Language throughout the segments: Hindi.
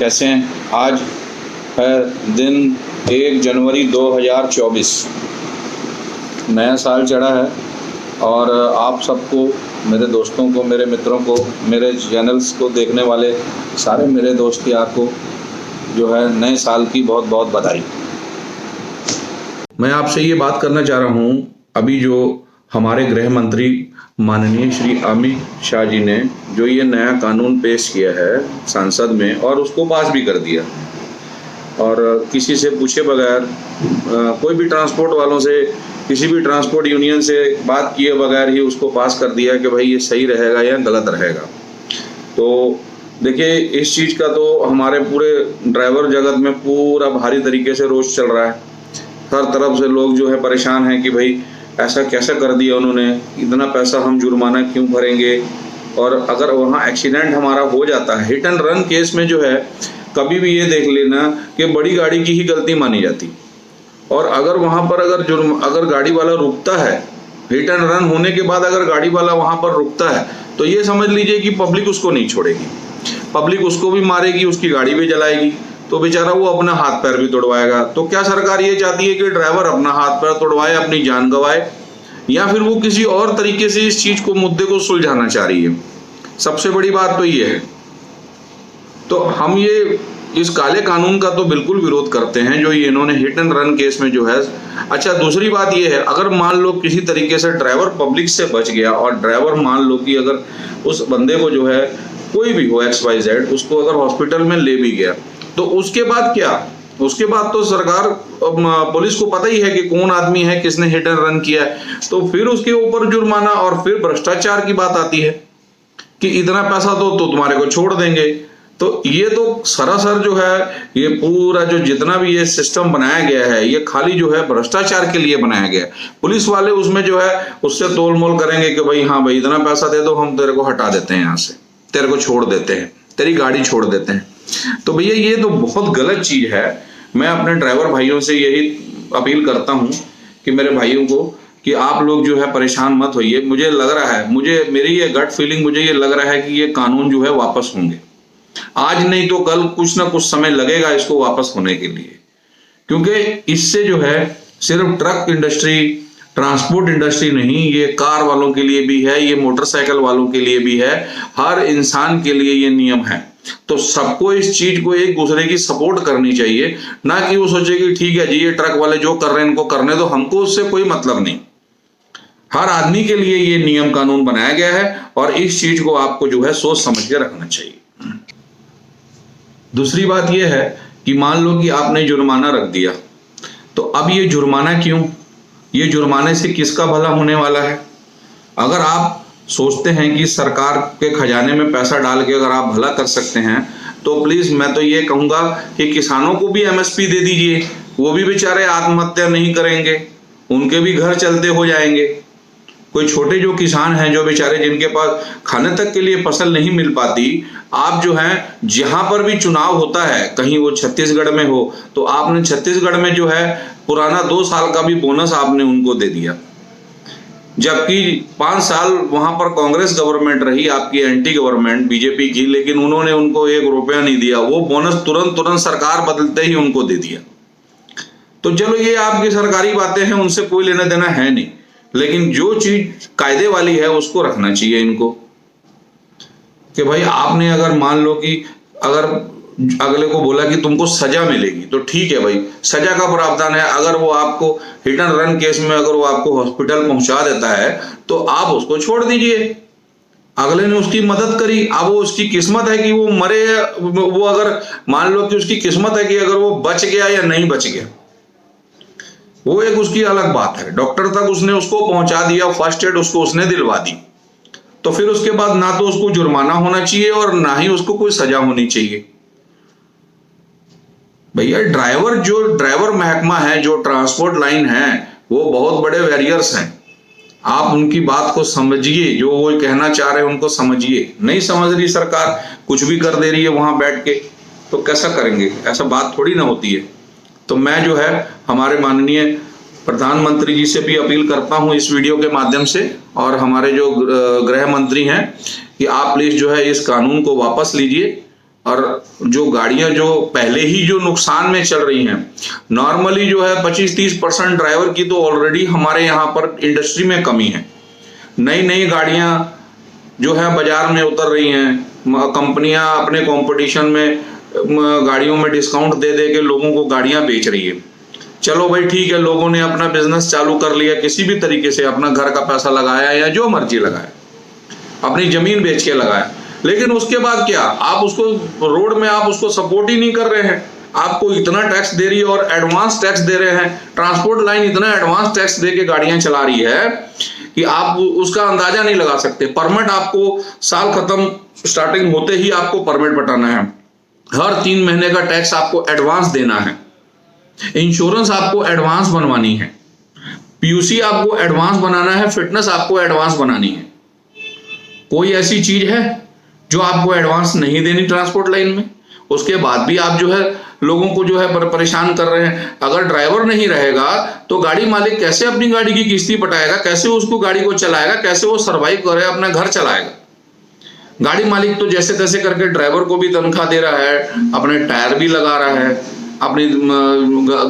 कैसे हैं। आज है दिन 1 जनवरी 2024, नया साल चढ़ा है और आप सबको, मेरे दोस्तों को, मेरे मित्रों को, मेरे चैनल्स को देखने वाले सारे मेरे दोस्त यार को जो है नए साल की बहुत बहुत बधाई। मैं आपसे ये बात करना चाह रहा हूँ, अभी जो हमारे गृह मंत्री माननीय श्री अमित शाह जी ने जो ये नया कानून पेश किया है संसद में और उसको पास भी कर दिया, और किसी से पूछे बगैर, कोई भी ट्रांसपोर्ट वालों से, किसी भी ट्रांसपोर्ट यूनियन से बात किए बगैर ही उसको पास कर दिया कि भाई ये सही रहेगा या गलत रहेगा। तो देखिए, इस चीज़ का तो हमारे पूरे ड्राइवर जगत में पूरा भारी तरीके से रोष चल रहा है। हर तरफ से लोग जो है परेशान हैं कि भाई ऐसा कैसा कर दिया उन्होंने, इतना पैसा हम जुर्माना क्यों भरेंगे। और अगर वहाँ एक्सीडेंट हमारा हो जाता है, हिट एंड रन केस में जो है, कभी भी ये देख लेना कि बड़ी गाड़ी की ही गलती मानी जाती, और अगर वहाँ पर अगर गाड़ी वाला रुकता है, हिट एंड रन होने के बाद अगर गाड़ी वाला वहाँ पर रुकता है, तो ये समझ लीजिए कि पब्लिक उसको नहीं छोड़ेगी, पब्लिक उसको भी मारेगी, उसकी गाड़ी भी जलाएगी, तो बेचारा वो अपना हाथ पैर भी तोड़वाएगा। तो क्या सरकार ये चाहती है कि ड्राइवर अपना हाथ पैर तोड़वाए, अपनी जान गंवाए, या फिर वो किसी और तरीके से इस चीज को, मुद्दे को सुलझाना चाह रही है? सबसे बड़ी बात तो ये है। तो हम ये इस काले कानून का तो बिल्कुल विरोध करते हैं जो ये इन्होंने हिट एंड रन केस में जो है। अच्छा, दूसरी बात ये है, अगर मान लो किसी तरीके से ड्राइवर पब्लिक से बच गया, और ड्राइवर मान लो कि अगर उस बंदे को जो है, कोई भी हो XYZ, उसको अगर हॉस्पिटल में ले भी गया, तो उसके बाद क्या? उसके बाद तो सरकार, पुलिस को पता ही है कि कौन आदमी है, किसने हिट एंड रन किया है, तो फिर उसके ऊपर जुर्माना, और फिर भ्रष्टाचार की बात आती है कि इतना पैसा तो तुम्हारे को छोड़ देंगे। तो ये तो सरासर जो है, ये पूरा जो जितना भी ये सिस्टम बनाया गया है, ये खाली जो है भ्रष्टाचार के लिए बनाया गया है। पुलिस वाले उसमें जो है उससे तोल मोल करेंगे कि भाई हाँ भाई, इतना पैसा दे दो, हम तेरे को हटा देते हैं यहाँ से, तेरे को छोड़ देते हैं, तेरी गाड़ी छोड़ देते हैं। तो भैया ये तो बहुत गलत चीज है। मैं अपने ड्राइवर भाइयों से यही अपील करता हूं कि मेरे भाइयों को, कि आप लोग जो है परेशान मत होइए। मुझे लग रहा है, मेरी ये गट फीलिंग, मुझे ये लग रहा है कि ये कानून जो है वापस होंगे, आज नहीं तो कल, कुछ ना कुछ समय लगेगा इसको वापस होने के लिए, क्योंकि इससे जो है सिर्फ ट्रक इंडस्ट्री, ट्रांसपोर्ट इंडस्ट्री नहीं, ये कार वालों के लिए भी है, ये मोटरसाइकिल वालों के लिए भी है, हर इंसान के लिए ये नियम है। तो सबको इस चीज को एक दूसरे की सपोर्ट करनी चाहिए, ना कि वो सोचे कि ठीक है जी, ये ट्रक वाले जो कर रहे हैं इनको करने दो, हमको उससे कोई मतलब नहीं। हर आदमी के लिए ये नियम कानून बनाया गया है, और इस चीज को आपको जो है सोच समझ के रखना चाहिए। दूसरी बात यह है कि मान लो कि आपने जुर्माना रख दिया, तो अब ये जुर्माना क्यों? ये जुर्माने से किसका भला होने वाला है? अगर आप सोचते हैं कि सरकार के खजाने में पैसा डाल के अगर आप भला कर सकते हैं, तो प्लीज मैं तो ये कहूंगा कि किसानों को भी MSP दे दीजिए, वो भी बेचारे आत्महत्या नहीं करेंगे, उनके भी घर चलते हो जाएंगे। कोई छोटे जो किसान हैं, जो बेचारे जिनके पास खाने तक के लिए फसल नहीं मिल पाती, आप जो है जहां पर भी चुनाव होता है, कहीं वो छत्तीसगढ़ में हो, तो आपने छत्तीसगढ़ में जो है पुराना 2 साल का भी बोनस आपने उनको दे दिया, जबकि 5 साल वहां पर कांग्रेस गवर्नमेंट रही, आपकी एंटी गवर्नमेंट बीजेपी की, लेकिन उन्होंने उनको 1 रुपया नहीं दिया। वो बोनस तुरंत सरकार बदलते ही उनको दे दिया। तो चलो, ये आपकी सरकारी बातें हैं, उनसे कोई लेना देना है नहीं, लेकिन जो चीज कायदे वाली है उसको रखना चाहिए इनको, कि भाई आपने अगर मान लो कि अगर अगले को बोला कि तुमको सजा मिलेगी, तो ठीक है भाई, सजा का प्रावधान है। अगर वो आपको हिट एंड रन केस में अगर वो आपको हॉस्पिटल पहुंचा देता है, तो आप उसको छोड़ दीजिए। अगले ने उसकी मदद करी, अब वो उसकी किस्मत है कि वो मरे, वो अगर मान लो कि उसकी किस्मत है कि अगर वो बच गया या नहीं बच गया, वो एक उसकी अलग बात है। डॉक्टर तक उसने उसको पहुंचा दिया, फर्स्ट एड उसको उसने दिलवा दी, तो फिर उसके बाद ना तो उसको जुर्माना होना चाहिए और ना ही उसको कोई सजा होनी चाहिए। भैया ड्राइवर महकमा है, जो ट्रांसपोर्ट लाइन है, वो बहुत बड़े वैरियर्स हैं। आप उनकी बात को समझिए, जो वो कहना चाह रहे हैं उनको समझिए। नहीं समझ रही सरकार, कुछ भी कर दे रही है वहां बैठ के, तो कैसा करेंगे? ऐसा बात थोड़ी ना होती है। तो मैं जो है हमारे माननीय प्रधानमंत्री जी से भी अपील करता हूं इस वीडियो के माध्यम से, और हमारे जो गृह मंत्री हैं, कि आप प्लीज जो है इस कानून को वापस लीजिए और जो गाड़ियां जो पहले ही जो नुकसान में चल रही हैं, नॉर्मली जो है 25-30% ड्राइवर की तो ऑलरेडी हमारे यहाँ पर इंडस्ट्री में कमी है। नई नई गाड़ियां जो है बाजार में उतर रही हैं, कंपनियां अपने कंपटीशन में गाड़ियों में डिस्काउंट दे दे के लोगों को गाड़ियां बेच रही है। चलो भाई ठीक है, लोगों ने अपना बिजनेस चालू कर लिया, किसी भी तरीके से अपना घर का पैसा लगाया या जो मर्जी लगाया, अपनी जमीन बेच के लगाया, लेकिन उसके बाद क्या, आप उसको रोड में आप उसको सपोर्ट ही नहीं कर रहे हैं। आपको इतना टैक्स दे रही है और एडवांस टैक्स दे रहे हैं, ट्रांसपोर्ट लाइन इतना एडवांस टैक्स दे के गाड़ियां चला रही है कि आप उसका अंदाजा नहीं लगा सकते। परमिट आपको साल खत्म स्टार्टिंग होते ही आपको परमिट बटाना है, हर 3 महीने का टैक्स आपको एडवांस देना है, इंश्योरेंस आपको एडवांस बनवानी है, पीयूसी आपको एडवांस बनाना है, फिटनेस आपको एडवांस बनानी है। कोई ऐसी चीज है जो आपको एडवांस नहीं देनी ट्रांसपोर्ट लाइन में? उसके बाद भी आप जो है लोगों को जो है परेशान कर रहे हैं। अगर ड्राइवर नहीं रहेगा तो गाड़ी मालिक कैसे अपनी गाड़ी की किस्ती पटाएगा, कैसे उसको गाड़ी को चलाएगा, कैसे वो सर्वाइव करे, अपना घर चलाएगा? गाड़ी मालिक तो जैसे तैसे करके ड्राइवर को भी तनख्वाह दे रहा है, अपने टायर भी लगा रहा है, अपनी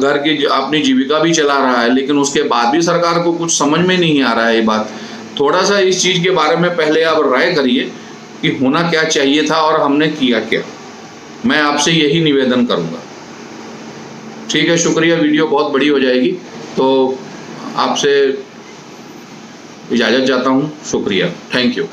घर की अपनी जीविका भी चला रहा है, लेकिन उसके बाद भी सरकार को कुछ समझ में नहीं आ रहा है ये बात। थोड़ा सा इस चीज के बारे में पहले आप राय करिए कि होना क्या चाहिए था और हमने किया क्या। मैं आपसे यही निवेदन करूंगा। ठीक है, शुक्रिया। वीडियो बहुत बड़ी हो जाएगी तो आपसे इजाजत चाहता हूं। शुक्रिया, थैंक यू।